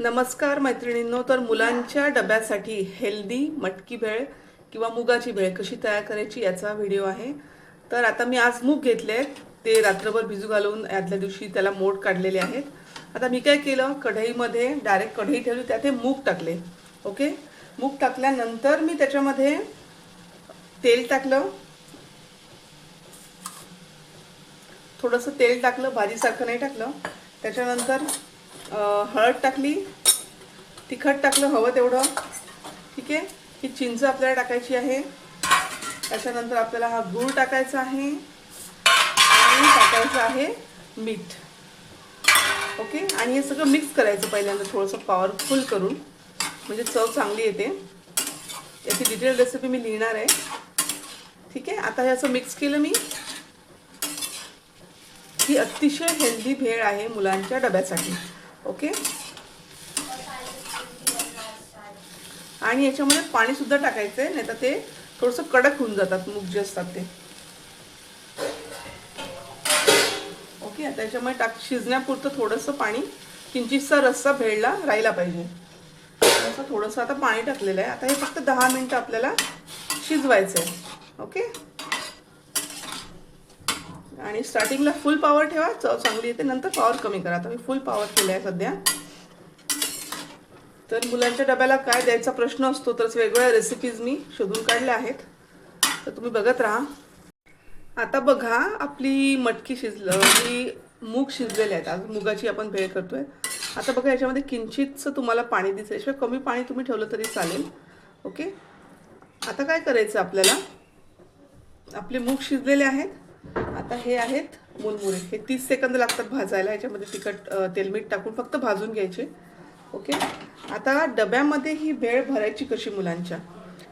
नमस्कार मैत्रिणींनो, तर मुलांच्या डब्यासाठी हेल्दी मटकी भेळ किंवा मुगाची भेळ कशी तयार करायची याचा व्हिडिओ आहे। तर आता मी आज मूग घेतले, ते रात्रभर भिजू घालून आदल्या दिवशी त्याला मोड काढलेले आहेत। आता मी काय केलं, कढईमध्ये डायरेक्ट कढई ठेवली, त्यात मूग टाकले। ओके, मूग टाकल्यानंतर मी त्याच्यामध्ये तेल टाकलं, थोडंसं तेल टाकलं, भाजीसारखं नाही टाकलं। त्याच्यानंतर हळद टाकली, तिखट टाकलं हवं तेवढं। ठीक आहे, ही चिंच आपल्याला टाकायची आहे। त्याच्यानंतर आपल्याला हा गूळ टाकायचा आहे आणि टाकायचं आहे मीठ। ओके, आणि हे सगळं मिक्स करायचं पहिल्यांदा थोडंसं पॉवरफुल करून, म्हणजे चव चांगली येते। याची डिटेल रेसिपी मी लिहिणार आहे। ठीक आहे, आता हे असं मिक्स केलं मी। ही अतिशय हेल्दी भेळ आहे मुलांच्या डब्यासाठी। ओके, आणि याच्यामध्ये पाणी सुद्धा टाकायचं आहे, नाही तर ते थोडंसं कडक होऊन जातात मूग जे असतात ते। ओके, आता याच्यामध्ये शिजण्यापुरतं थोडंसं पाणी, किंचितसा रस्सा भेळला राहिला पाहिजे असं थोडंसं आता पाणी टाकलेलं आहे। आता हे फक्त 10 मिनिटं आपल्याला शिजवायचं आहे। ओके, आणि स्टार्टिंगला फुल पॉवर ठेवा, चव चांगली येते। नंतर पॉवर कमी करा। आता मी फुल पॉवर केलं आहे सध्या। तर मुलांच्या डब्याला काय द्यायचा प्रश्न असतो, तर वेगवेगळ्या रेसिपीज मी शोधून काढल्या आहेत, तर तुम्ही बघत राहा। आता बघा, आपली मटकी ही मूग शिजलेले आहेत। आज मुगाची आपण भेळ करतोय। आता बघा, याच्यामध्ये किंचितचं तुम्हाला पाणी दिसेल, याशिवाय कमी पाणी तुम्ही ठेवलं तरी चालेल। ओके, आता काय करायचं आपल्याला, आपले मूग शिजलेले आहेत। आता हे आहेत मुरमुरे, हे 30 सेकंद लागतात भाजायला। याच्यामध्ये तिखट तेलमीठ टाकून फक्त भाजून घ्यायचे। ओके, आता डब्यामध्ये ही भेळ भरायची कशी मुलांच्या।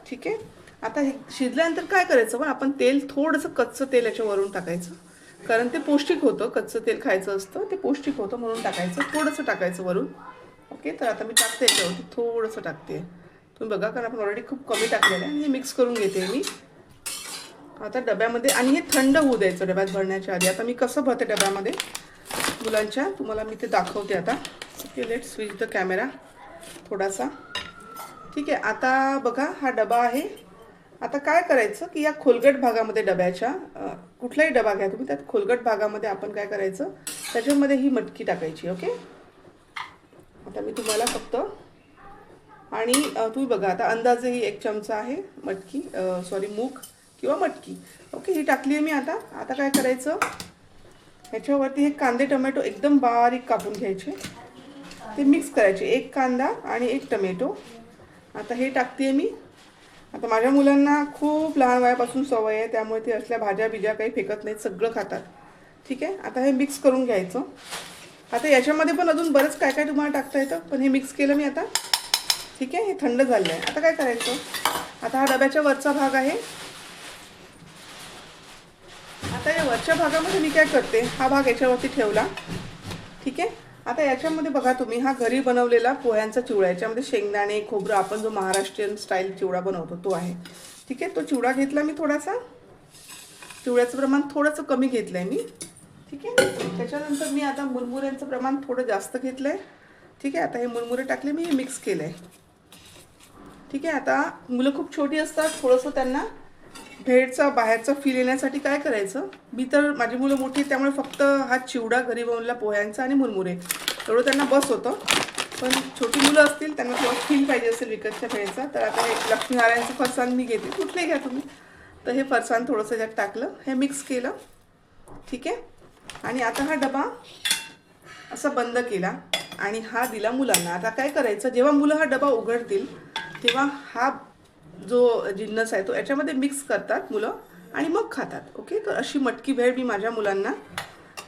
ठीक आहे, आता हे शिजल्यानंतर काय करायचं, पण आपण तेल थोडंसं कच्चं तेल याच्यावरून टाकायचं, कारण ते पौष्टिक होतं। कच्चं तेल खायचं असतं, ते पौष्टिक होतं म्हणून टाकायचं, थोडंसं टाकायचं वरून। ओके, तर आता मी टाकते याच्यावरती, थोडंसं टाकते, तुम्ही बघा, कारण आपण ऑलरेडी खूप कमी टाकलेलं आहे। आणि हे मिक्स करून घेते मी आता डब्यामध्ये, आणि हे थंड होऊ द्यायचं डब्यात भरण्याच्या आधी। आता मी कसं भरते डब्यामध्ये मुलांच्या, तुम्हाला मी ते दाखवते आता। Okay, let switch the camera थोडासा। ठीक आहे, आता बघा, हा डबा आहे। आता काय करायचं की या खोलगट भागामध्ये डब्याच्या, कुठलाही डबा घ्या तुम्ही, त्यात खोलगट भागामध्ये आपण काय करायचं, त्याच्यामध्ये ही मटकी टाकायची। ओके, आता मी तुम्हाला फक्त, आणि तुम्ही बघा, आता अंदाजे ही 1 चमचा आहे मटकी, सॉरी मूग किंवा मटकी। ओके, ही टाकली आहे मी। आता काय करायचं, ह्याच्यावरती हे कांदे टोमॅटो एकदम बारीक कापून घ्यायचे, ते मिक्स करायचे। 1 कांदा आणि 1 टोमॅटो आता हे टाकते मी। आता माझ्या मुलांना खूप लहान वयापासून सवय आहे, त्यामुळे ते असल्या भाज्या बिज्या काही फेकत नाहीत, सगळं खातात। ठीक आहे, आता हे मिक्स करून घ्यायचं। आता याच्यामध्ये पण अजून बरंच काय काय तुम्हाला टाकता येतं, पण हे मिक्स केलं मी आता। ठीक आहे, हे थंड झालं आहे। आता काय करायचं, आता हा डब्याच्या वरचा भाग आहे। आता या वरच्या भागामध्ये मी काय करते, हा भाग याच्यावरती ठेवला। ठीक आहे, आता याच्यामध्ये बघा तुम्ही, हा घरी बनवलेला पोह्यांचा चिवडा, याच्यामध्ये शेंगदाणे खोबरं, आपण जो महाराष्ट्रीयन स्टाईल चिवडा बनवतो तो आहे। ठीक आहे, तो चिवडा घेतला मी थोडासा, चिवड्याचं प्रमाण थोडंसं कमी घेतलं आहे मी। ठीक आहे, त्याच्यानंतर मी आता मुरमुऱ्यांचं प्रमाण थोडं जास्त घेतलं आहे। ठीक आहे, आता हे मुरमुरे टाकले मी, हे मिक्स केलं आहे। ठीक आहे, आता मुलं खूप छोटी असतात, थोडंसं त्यांना भेळचा बाहेरचा फील येण्यासाठी काय करायचं, मी तर, माझी मुलं मोठी, त्यामुळे फक्त हा चिवडा घरी बनवलेला पोह्यांचा आणि मुरमुरे एवढं त्यांना बस होतं। पण छोटी मुलं असतील, त्यांना थोडं फील पाहिजे असेल विकतच्या भेळचा, तर आता हे लक्ष्मीनारायणचं फरसाण मी घेते, कुठलंही घ्या तुम्ही। तर हे फरसाण थोडंसं त्यात टाकलं, हे मिक्स केलं। ठीक आहे, आणि आता हा डबा असा बंद केला आणि हा दिला मुलांना। आता काय करायचं, जेव्हा मुलं हा डबा उघडतील तेव्हा हा जो जिन्नस आहे तो याच्यामध्ये मिक्स करतात मुलं आणि मग खातात। ओके, तर अशी मटकी भेळ मी माझ्या मुलांना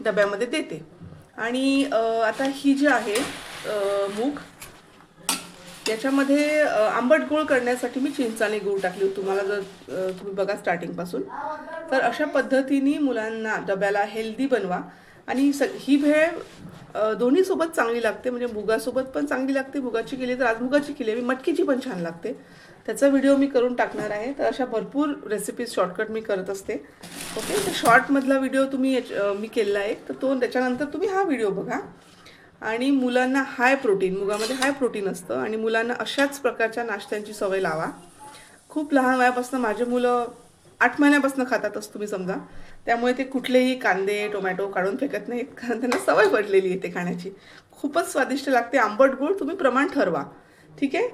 डब्यामध्ये देते। आणि आता ही जी आहे मूग, याच्यामध्ये आंबट गोळ करण्यासाठी मी चिंच आणि गूळ टाकली, तुम्हाला जर तुम्ही बघा स्टार्टिंगपासून। तर अशा पद्धतीने मुलांना डब्याला हेल्दी बनवा। आणि ही भेळ दोन्ही सोबत चांगली लागते, म्हणजे मुगासोबत पण चांगली लागते, मुगाची केली तर, आज मुगाची केली मी, मटकीची पण छान लागते। त्याचा व्हिडिओ मी करून टाकणार आहे। तर अशा भरपूर रेसिपीज शॉर्टकट मी करत असते। ओके, तर शॉर्टमधला व्हिडिओ तुम्ही मी केलेला आहे, तर तो त्याच्यानंतर तुम्ही हा व्हिडिओ बघा। आणि मुलांना हाय प्रोटीन, मुगामध्ये हाय प्रोटीन असतं आणि मुलांना अशाच प्रकारच्या नाश्त्यांची सवय लावा. खूप लहान वयापासून माझे मुलं 8 महिन्यापासून खातातच तुम्ही समजा. त्यामुळे ते कुठलेही कांदे टोमॅटो काढून फेकत नाहीत, कारण त्यांना सवय पडलेली आहे ते खाण्याची. खूपच स्वादिष्ट लागते. आंबट गोड तुम्ही प्रमाण ठरवा. ठीक आहे.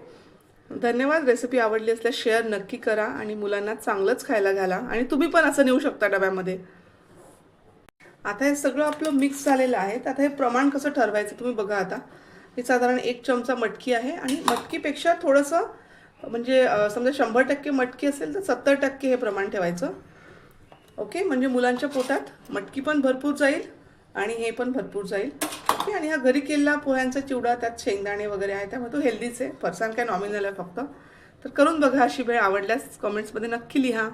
धन्यवाद. रेसिपी आवडली असल्यास शेअर नक्की करा आणि मुलांना चांगलंच खायला घाला आणि तुम्ही पण असं नेऊ शकता डब्यामध्ये. आता हे सगळं आपलं मिक्स झालेलं आहे. आता हे प्रमाण कसं ठरवायचं तुम्ही बघा. आता हे साधारण 1 चमचा मटकी आहे आणि मटकीपेक्षा थोडंसं म्हणजे समजा 100% मटकी असेल तर 70% हे प्रमाण ठेवायचं. ओके. म्हणजे मुलांच्या पोटात मटकी पण भरपूर जाईल आणि हे पण भरपूर जाईल. ओके. आणि हा घरी केलेला पोह्यांचा चिवडा, त्यात शेंगदाणे वगैरे आहे, त्यामुळे तो हेल्दीच आहे. फरसाण काय नॉमिनल आहे फक्त. तर करून बघा. अशी वेळ आवडल्यास कमेंट्समध्ये नक्की लिहा.